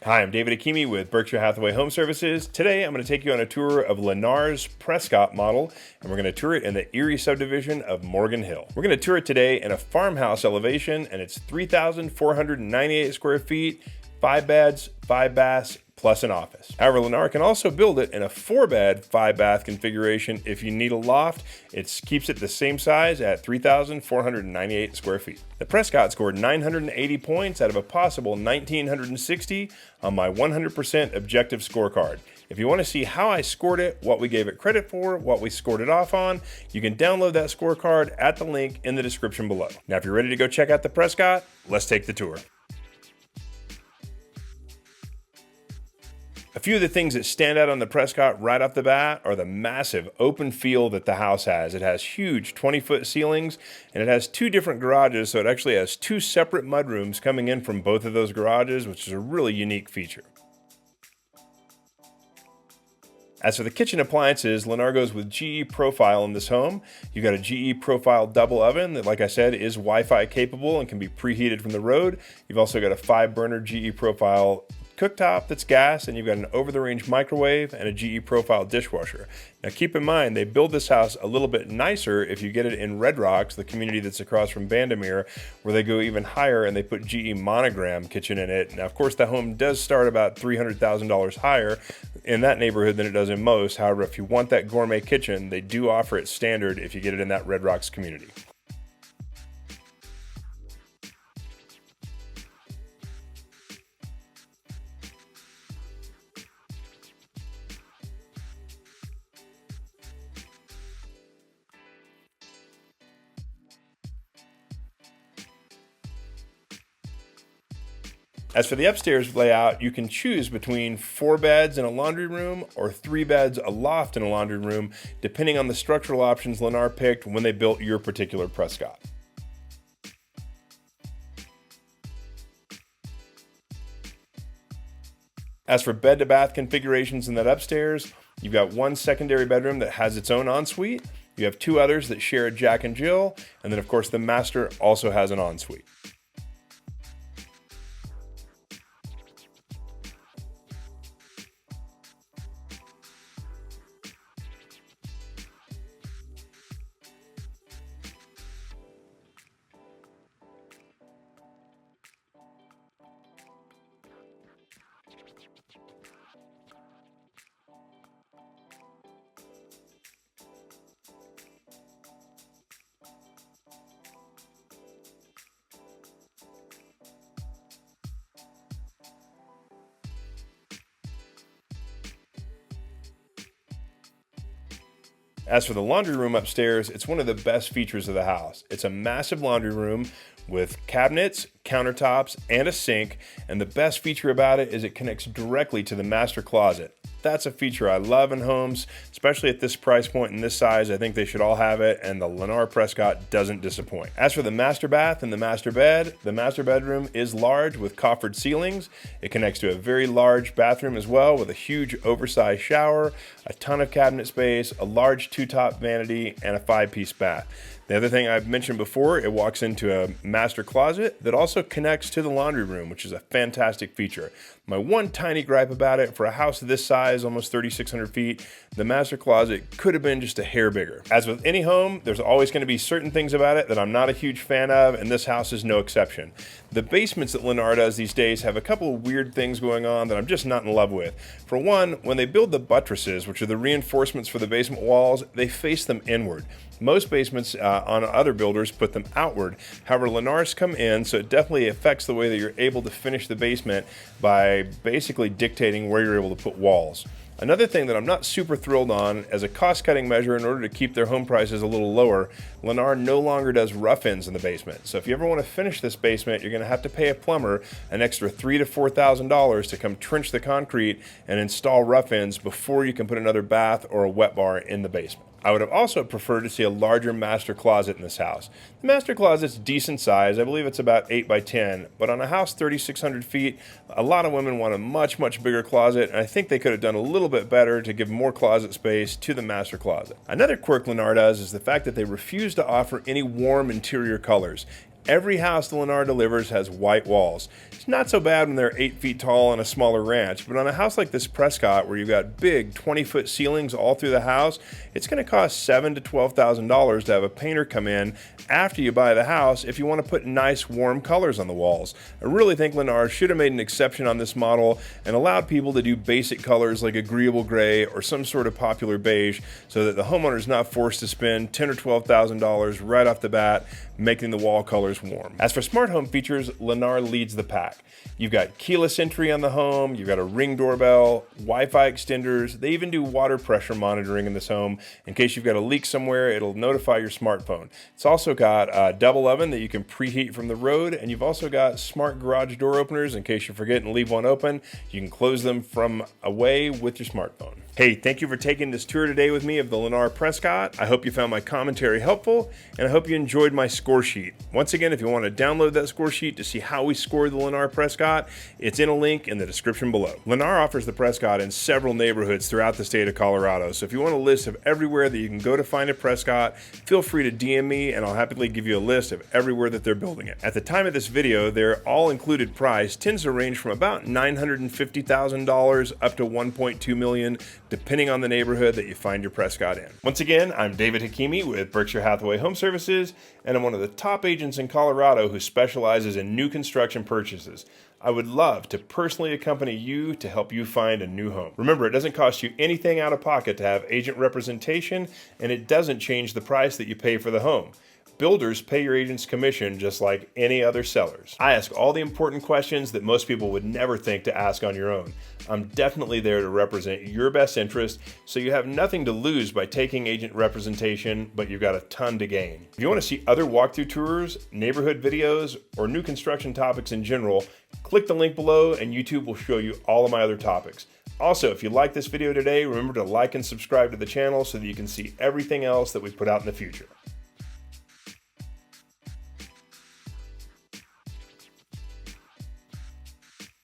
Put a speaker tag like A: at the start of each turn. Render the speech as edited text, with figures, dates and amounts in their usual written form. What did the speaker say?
A: Hi, I'm David Hakimi with Berkshire Hathaway Home Services. Today I'm going to take you on a tour of Lennar's Prescott model, and we're going to tour it in the Erie subdivision of Morgan Hill. We're going to tour it today in a farmhouse elevation, and it's 3,498 square feet, 5 beds, 5 baths, plus an office. However, Lennar can also build it in a 4-bed, 5-bath configuration if you need a loft. It keeps it the same size at 3,498 square feet. The Prescott scored 980 points out of a possible 1,960 on my 100% objective scorecard. If you want to see how I scored it, what we gave it credit for, what we scored it off on, you can download that scorecard at the link in the description below. Now, if you're ready to go check out the Prescott, let's take the tour. A few of the things that stand out on the Prescott right off the bat are the massive open feel that the house has. It has huge 20-foot ceilings, and it has 2 different garages, so it actually has 2 separate mudrooms coming in from both of those garages, which is a really unique feature. As for the kitchen appliances, Lennar goes with GE Profile in this home. You've got a GE Profile double oven that, like I said, is Wi-Fi capable and can be preheated from the road. You've also got a 5-burner GE Profile cooktop that's gas, and you've got an over-the-range microwave and a GE Profile dishwasher. Now keep in mind, they build this house a little bit nicer if you get it in Red Rocks, the community that's across from Bandamere, where they go even higher and they put GE Monogram kitchen in it. Now, of course, the home does start about $300,000 higher in that neighborhood than it does in most. However, if you want that gourmet kitchen, they do offer it standard if you get it in that Red Rocks community. As for the upstairs layout, you can choose between 4 beds and a laundry room or 3 beds, a loft, and a laundry room, depending on the structural options Lennar picked when they built your particular Prescott. As for bed to bath configurations in that upstairs, you've got 1 secondary bedroom that has its own ensuite. You have 2 others that share a Jack and Jill, and then of course the master also has an ensuite. As for the laundry room upstairs, it's one of the best features of the house. It's a massive laundry room with cabinets, countertops, and a sink, and the best feature about it is it connects directly to the master closet. That's a feature I love in homes, especially at this price point and this size. I think they should all have it, and the Lennar Prescott doesn't disappoint. As for the master bath and the master bedroom is large with coffered ceilings. It connects to a very large bathroom as well with a huge oversized shower, a ton of cabinet space, a large 2-top vanity, and a 5-piece bath. The other thing I've mentioned before, it walks into a master closet that also connects to the laundry room, which is a fantastic feature. My one tiny gripe about it, for a house this size, almost 3,600 feet, the master closet could have been just a hair bigger. As with any home, there's always going to be certain things about it that I'm not a huge fan of, and this house is no exception. The basements that Lennar does these days have a couple of weird things going on that I'm just not in love with. For one, when they build the buttresses, which are the reinforcements for the basement walls, they face them inward. Most basements on other builders put them outward. However, Lennar's come in, so it definitely affects the way that you're able to finish the basement by basically dictating where you're able to put walls. Another thing that I'm not super thrilled on, as a cost-cutting measure in order to keep their home prices a little lower, Lennar no longer does rough-ins in the basement. So if you ever want to finish this basement, you're going to have to pay a plumber an extra $3,000 to $4,000 to come trench the concrete and install rough-ins before you can put another bath or a wet bar in the basement. I would have also preferred to see a larger master closet in this house. The master closet's decent size. I believe it's about 8 by 10, but on a house 3,600 feet, a lot of women want a much, much bigger closet, and I think they could have done a little bit better to give more closet space to the master closet. Another quirk Lennar does is the fact that they refuse to offer any warm interior colors. Every house the Lennar delivers has white walls. It's not so bad when they're 8 feet tall on a smaller ranch, but on a house like this Prescott, where you've got big 20-foot ceilings all through the house, it's going to cost $7,000 to $12,000 to have a painter come in after you buy the house if you want to put nice warm colors on the walls. I really think Lennar should have made an exception on this model and allowed people to do basic colors like agreeable gray or some sort of popular beige, so that the homeowner is not forced to spend $10,000 or $12,000 right off the bat making the wall colors warm. As for smart home features, Lennar leads the pack. You've got keyless entry on the home, you've got a Ring doorbell, Wi-Fi extenders, they even do water pressure monitoring in this home. In case you've got a leak somewhere, it'll notify your smartphone. It's also got a double oven that you can preheat from the road, and you've also got smart garage door openers in case you forget and leave one open. You can close them from away with your smartphone. Hey, thank you for taking this tour today with me of the Lennar Prescott. I hope you found my commentary helpful, and I hope you enjoyed my score sheet. Once again, if you want to download that score sheet to see how we scored the Lennar Prescott, it's in a link in the description below. Lennar offers the Prescott in several neighborhoods throughout the state of Colorado, so if you want a list of everywhere that you can go to find a Prescott, feel free to DM me and I'll happily give you a list of everywhere that they're building it. At the time of this video, their all-included price tends to range from about $950,000 up to $1.2 million, depending on the neighborhood that you find your Prescott in. Once again, I'm David Hakimi with Berkshire Hathaway Home Services, and I'm one of the top agents in Colorado who specializes in new construction purchases. I would love to personally accompany you to help you find a new home. Remember, it doesn't cost you anything out of pocket to have agent representation, and it doesn't change the price that you pay for the home. Builders pay your agent's commission just like any other sellers. I ask all the important questions that most people would never think to ask on your own. I'm definitely there to represent your best interest, so you have nothing to lose by taking agent representation, but you've got a ton to gain. If you want to see other walkthrough tours, neighborhood videos, or new construction topics in general, click the link below and YouTube will show you all of my other topics. Also, if you like this video today, remember to like and subscribe to the channel so that you can see everything else that we put out in the future.